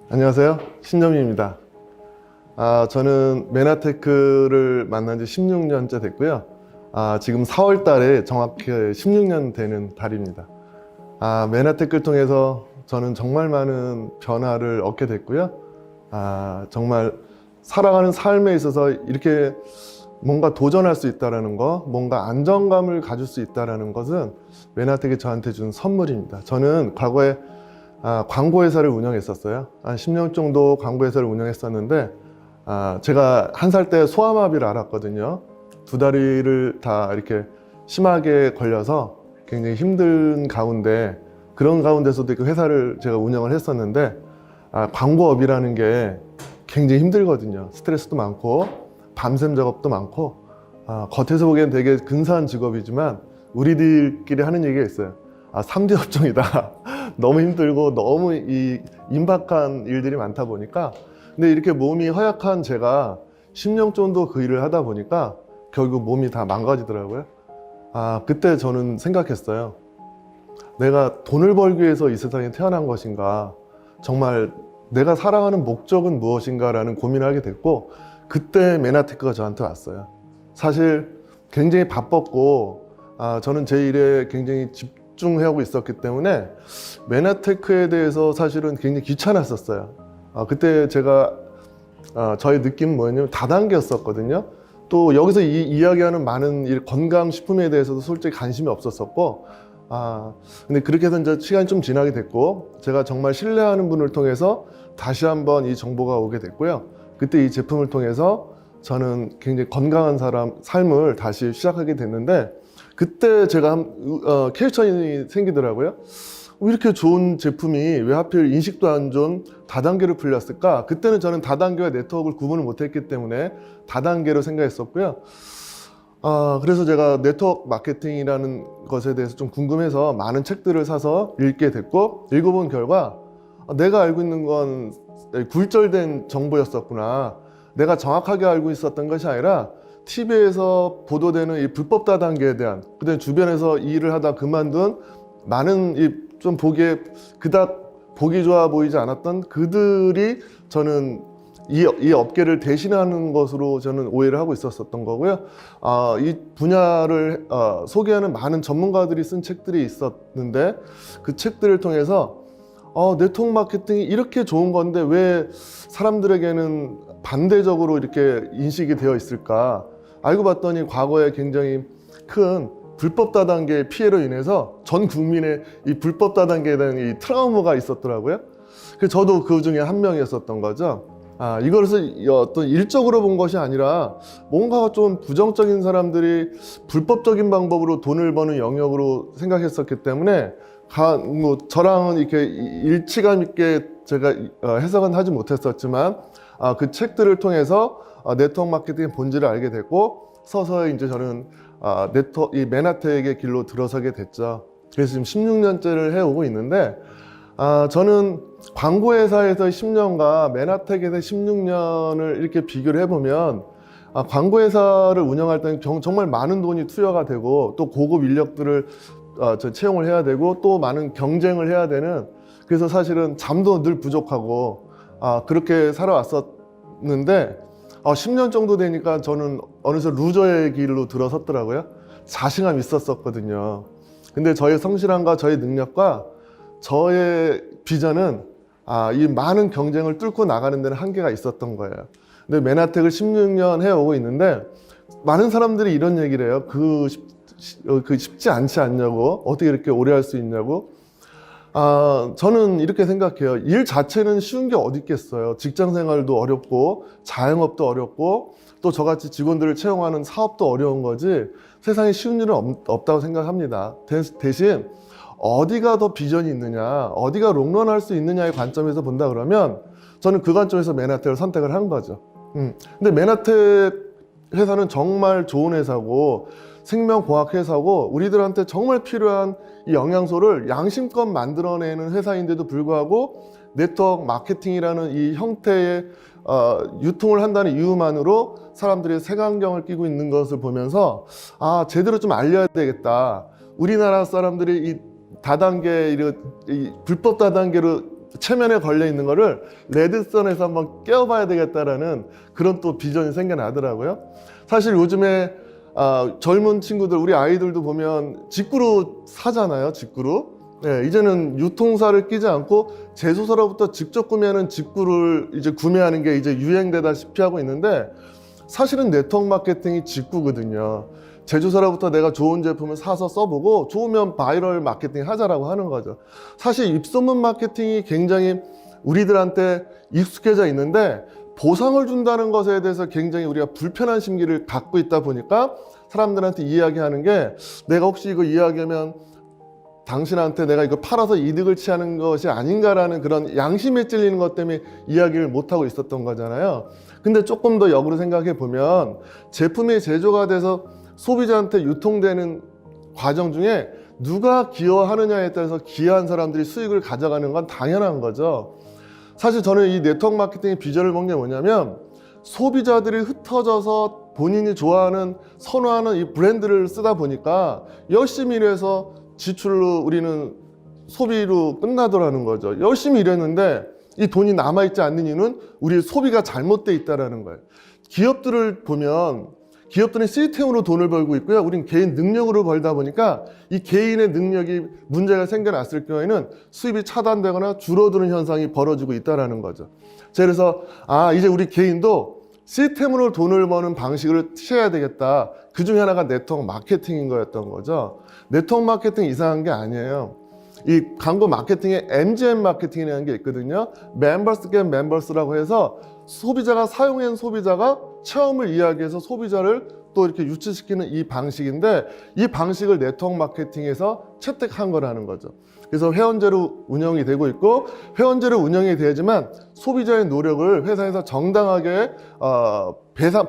안녕하세요. 신점입니다. 저는 메나테크를 만난 지 16년째 됐고요. 지금 4월 달에 정확히 16년 되는 달입니다. 메나테크를 통해서 저는 정말 많은 변화를 얻게 됐고요. 정말 살아가는 삶에 있어서 이렇게 뭔가 도전할 수 있다는 거, 뭔가 안정감을 가질 수 있다는 것은 메나텍이 저한테 준 선물입니다. 저는 과거에 광고회사를 운영했었어요. 한 10년 정도 광고회사를 운영했었는데, 제가 한 살 때 소아마비를 앓았거든요. 두 다리를 다 이렇게 심하게 걸려서 굉장히 힘든 가운데, 그런 가운데서도 그 회사를 제가 운영을 했었는데, 광고업이라는 게 굉장히 힘들거든요. 스트레스도 많고, 밤샘 작업도 많고, 겉에서 보기엔 되게 근사한 직업이지만, 우리들끼리 하는 얘기가 있어요. 3대 업종이다. 너무 힘들고 너무 임박한 일들이 많다 보니까, 근데 이렇게 몸이 허약한 제가 10년 정도 그 일을 하다 보니까 결국 몸이 다 망가지더라고요. 그때 저는 생각했어요. 내가 돈을 벌기 위해서 이 세상에 태어난 것인가, 정말 내가 살아가는 목적은 무엇인가라는 고민을 하게 됐고, 그때 메나테크가 저한테 왔어요. 사실 굉장히 바빴고, 저는 제 일에 굉장히 집중하고 있었기 때문에 메나테크에 대해서 사실은 굉장히 귀찮았었어요. 그때 제가 저의 느낌은 뭐였냐면 다단계였었거든요. 또 여기서 이야기하는 많은 건강식품에 대해서도 솔직히 관심이 없었었고, 근데 그렇게 해서 이제 시간이 좀 지나게 됐고, 제가 정말 신뢰하는 분을 통해서 다시 한번 이 정보가 오게 됐고요. 그때 이 제품을 통해서 저는 굉장히 건강한 삶을 다시 시작하게 됐는데, 그때 제가 퀘스천이 생기더라고요. 이렇게 좋은 제품이 왜 하필 인식도 안 좋은 다단계로 풀렸을까? 그때는 저는 다단계와 네트워크를 구분을 못했기 때문에 다단계로 생각했었고요. 그래서 제가 네트워크 마케팅이라는 것에 대해서 좀 궁금해서 많은 책들을 사서 읽게 됐고, 읽어본 결과 내가 알고 있는 건 굴절된 정보였었구나. 내가 정확하게 알고 있었던 것이 아니라 TV에서 보도되는 이 불법 다단계에 대한, 그다음에 주변에서 이 일을 하다 그만둔 많은 좀 보기에 그닥 보기 좋아 보이지 않았던 그들이 저는 이 업계를 대신하는 것으로 저는 오해를 하고 있었던 거고요. 이 분야를 소개하는 많은 전문가들이 쓴 책들이 있었는데, 그 책들을 통해서 네트워크 마케팅이 이렇게 좋은 건데 왜 사람들에게는 반대적으로 이렇게 인식이 되어 있을까? 알고 봤더니 과거에 굉장히 큰 불법 다단계의 피해로 인해서 전 국민의 이 불법 다단계에 대한 이 트라우마가 있었더라고요. 그래서 저도 그 중에 한 명이었었던 거죠. 이것을 어떤 일적으로 본 것이 아니라 뭔가 좀 부정적인 사람들이 불법적인 방법으로 돈을 버는 영역으로 생각했었기 때문에 저랑은 이렇게 일치감 있게 제가 해석은 하지 못했었지만, 그 책들을 통해서 네트워크 마케팅의 본질을 알게 됐고, 서서히 이제 저는 이 메나텍의 길로 들어서게 됐죠. 그래서 지금 16년째를 해오고 있는데, 저는 광고회사에서 10년과 메나텍에서 16년을 이렇게 비교를 해보면, 광고회사를 운영할 때는 정말 많은 돈이 투여가 되고, 또 고급 인력들을 채용을 해야 되고, 또 많은 경쟁을 해야 되는, 그래서 사실은 잠도 늘 부족하고, 그렇게 살아왔었는데, 10년 정도 되니까 저는 어느새 루저의 길로 들어섰더라고요. 자신감 있었거든요. 근데 저의 성실함과 저의 능력과 저의 비전은 이 많은 경쟁을 뚫고 나가는 데는 한계가 있었던 거예요. 근데 메나텍을 16년 해오고 있는데, 많은 사람들이 이런 얘기를 해요. 그 쉽지 않지 않냐고, 어떻게 이렇게 오래 할 수 있냐고. 저는 이렇게 생각해요. 일 자체는 쉬운 게 어디 있겠어요. 직장 생활도 어렵고, 자영업도 어렵고, 또 저같이 직원들을 채용하는 사업도 어려운 거지, 세상에 쉬운 일은 없다고 생각합니다. 대신 어디가 더 비전이 있느냐, 어디가 롱런 할 수 있느냐의 관점에서 본다 그러면, 저는 그 관점에서 메나텍을 선택을 한 거죠. 근데 메나텍 회사는 정말 좋은 회사고, 생명공학 회사고, 우리들한테 정말 필요한 이 영양소를 양심껏 만들어내는 회사인데도 불구하고, 네트워크 마케팅이라는 이 형태의 유통을 한다는 이유만으로 사람들이 색안경을 끼고 있는 것을 보면서, 제대로 좀 알려야 되겠다. 우리나라 사람들이 이 불법 다단계로 체면에 걸려 있는 거를 레드선에서 한번 깨워봐야 되겠다라는 그런 또 비전이 생겨나더라고요. 사실 요즘에 젊은 친구들, 우리 아이들도 보면 직구로 사잖아요. 직구로. 네, 이제는 유통사를 끼지 않고 제조사로부터 직접 구매하는 직구를 이제 구매하는 게 이제 유행되다시피 하고 있는데, 사실은 네트워크 마케팅이 직구거든요. 제조사로부터 내가 좋은 제품을 사서 써보고 좋으면 바이럴 마케팅 하자라고 하는 거죠. 사실 입소문 마케팅이 굉장히 우리들한테 익숙해져 있는데, 보상을 준다는 것에 대해서 굉장히 우리가 불편한 심기를 갖고 있다 보니까 사람들한테 이야기하는 게, 내가 혹시 이거 이야기하면 당신한테 내가 이거 팔아서 이득을 취하는 것이 아닌가라는 그런 양심에 찔리는 것 때문에 이야기를 못하고 있었던 거잖아요. 근데 조금 더 역으로 생각해 보면, 제품이 제조가 돼서 소비자한테 유통되는 과정 중에 누가 기여하느냐에 따라서 기여한 사람들이 수익을 가져가는 건 당연한 거죠. 사실 저는 이 네트워크 마케팅의 비전을 본 게 뭐냐면, 소비자들이 흩어져서 본인이 좋아하는, 선호하는 이 브랜드를 쓰다 보니까 열심히 일해서 지출로 우리는 소비로 끝나더라는 거죠. 열심히 일했는데 이 돈이 남아있지 않는 이유는 우리 소비가 잘못돼 있다는 거예요. 기업들을 보면 기업들은 시스템으로 돈을 벌고 있고요. 우린 개인 능력으로 벌다 보니까 이 개인의 능력이 문제가 생겨났을 경우에는 수입이 차단되거나 줄어드는 현상이 벌어지고 있다는 거죠. 그래서 이제 우리 개인도 시스템으로 돈을 버는 방식을 취해야 되겠다. 그 중에 하나가 네트워크 마케팅인 거였던 거죠. 네트워크 마케팅 이상한 게 아니에요. 이 광고 마케팅에 MGM 마케팅이라는 게 있거든요. 멤버스 겟 멤버스라고 해서 소비자가 사용한 소비자가 체험을 이야기해서 소비자를 또 이렇게 유치시키는 이 방식인데, 이 방식을 네트워크 마케팅에서 채택한 거라는 거죠. 그래서 회원제로 운영이 되고 있고, 회원제로 운영이 되지만 소비자의 노력을 회사에서 정당하게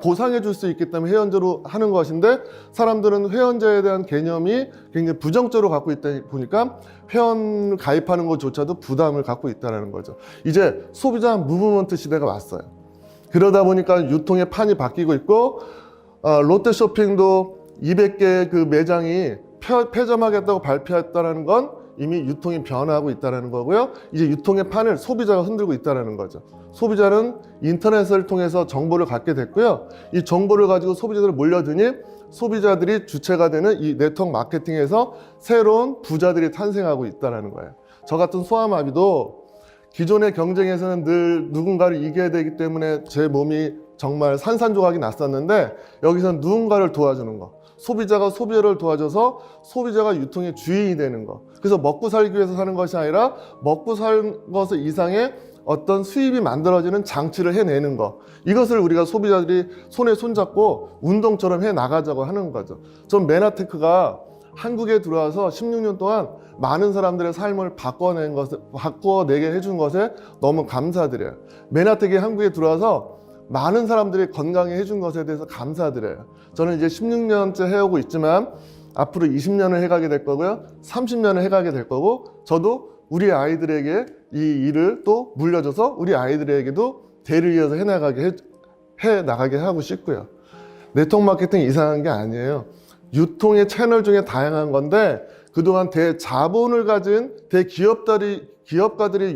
보상해 줄 수 있기 때문에 회원제로 하는 것인데, 사람들은 회원제에 대한 개념이 굉장히 부정적으로 갖고 있다 보니까 회원 가입하는 것조차도 부담을 갖고 있다는 거죠. 이제 소비자 무브먼트 시대가 왔어요. 그러다 보니까 유통의 판이 바뀌고 있고, 롯데쇼핑도 200개 그 매장이 폐점하겠다고 발표했다는 건 이미 유통이 변화하고 있다는 거고요. 이제 유통의 판을 소비자가 흔들고 있다는 거죠. 소비자는 인터넷을 통해서 정보를 갖게 됐고요. 이 정보를 가지고 소비자들을 몰려드니 소비자들이 주체가 되는 이 네트워크 마케팅에서 새로운 부자들이 탄생하고 있다는 거예요. 저 같은 소아마비도 기존의 경쟁에서는 늘 누군가를 이겨야 되기 때문에 제 몸이 정말 산산조각이 났었는데, 여기서는 누군가를 도와주는 거, 소비자가 소비자를 도와줘서 소비자가 유통의 주인이 되는 거. 그래서 먹고 살기 위해서 사는 것이 아니라 먹고 사는 것 이상의 어떤 수입이 만들어지는 장치를 해내는 거, 이것을 우리가 소비자들이 손에 손잡고 운동처럼 해나가자고 하는 거죠. 전 메나테크가 한국에 들어와서 16년 동안 많은 사람들의 삶을 바꿔내게 해준 것에 너무 감사드려요. 메나텍이 한국에 들어와서 많은 사람들이 건강해 해준 것에 대해서 감사드려요. 저는 이제 16년째 해오고 있지만 앞으로 20년을 해가게 될 거고요. 30년을 해가게 될 거고, 저도 우리 아이들에게 이 일을 또 물려줘서 우리 아이들에게도 대를 이어서 해나가게 하고 싶고요. 네트워크 마케팅 이상한 게 아니에요. 유통의 채널 중에 다양한 건데, 그동안 대자본을 가진 대기업가들이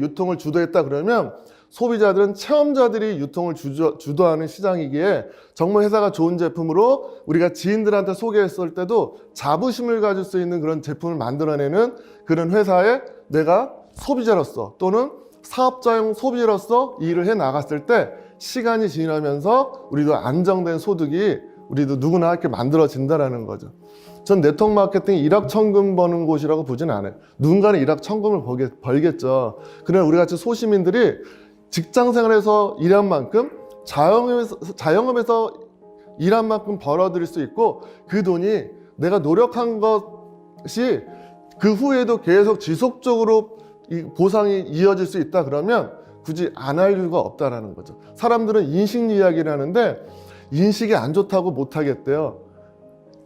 유통을 주도했다 그러면, 소비자들은 체험자들이 유통을 주도하는 시장이기에 정말 회사가 좋은 제품으로 우리가 지인들한테 소개했을 때도 자부심을 가질 수 있는 그런 제품을 만들어내는 그런 회사에 내가 소비자로서 또는 사업자용 소비자로서 일을 해 나갔을 때, 시간이 지나면서 우리도 안정된 소득이 우리도 누구나 이렇게 만들어진다는 거죠. 전 네트워크 마케팅이 일확천금 버는 곳이라고 보지는 않아요. 누군가는 일확천금을 벌겠죠. 그러나 우리 같이 소시민들이 직장 생활에서 일한 만큼 자영업에서 일한 만큼 벌어들일 수 있고, 그 돈이 내가 노력한 것이 그 후에도 계속 지속적으로 이 보상이 이어질 수 있다 그러면 굳이 안 할 이유가 없다라는 거죠. 사람들은 인식 이야기를 하는데 인식이 안 좋다고 못 하겠대요.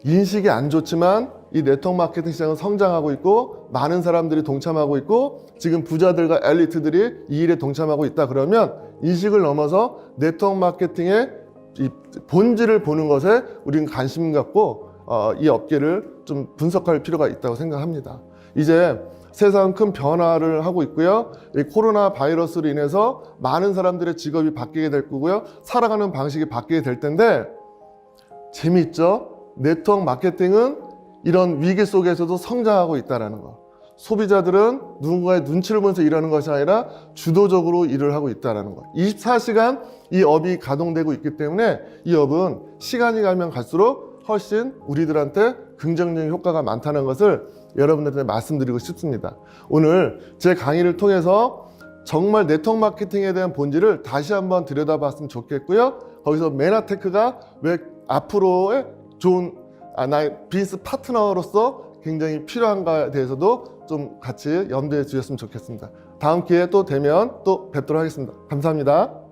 인식이 안 좋지만 이 네트워크 마케팅 시장은 성장하고 있고 많은 사람들이 동참하고 있고 지금 부자들과 엘리트들이 이 일에 동참하고 있다 그러면 인식을 넘어서 네트워크 마케팅의 이 본질을 보는 것에 우리는 관심 갖고 이 업계를 좀 분석할 필요가 있다고 생각합니다. 이제 세상은 큰 변화를 하고 있고요. 이 코로나 바이러스로 인해서 많은 사람들의 직업이 바뀌게 될 거고요. 살아가는 방식이 바뀌게 될 텐데 재미있죠? 네트워크 마케팅은 이런 위기 속에서도 성장하고 있다는 거. 소비자들은 누군가의 눈치를 보면서 일하는 것이 아니라 주도적으로 일을 하고 있다는 거. 24시간 이 업이 가동되고 있기 때문에 이 업은 시간이 가면 갈수록 훨씬 우리들한테 긍정적인 효과가 많다는 것을 여러분들한테 말씀드리고 싶습니다. 오늘 제 강의를 통해서 정말 네트워크 마케팅에 대한 본질을 다시 한번 들여다봤으면 좋겠고요. 거기서 메나테크가 왜 앞으로의 좋은 나의 비즈니스 파트너로서 굉장히 필요한가에 대해서도 좀 같이 염두에 두셨으면 좋겠습니다. 다음 기회에 또 되면 또 뵙도록 하겠습니다. 감사합니다.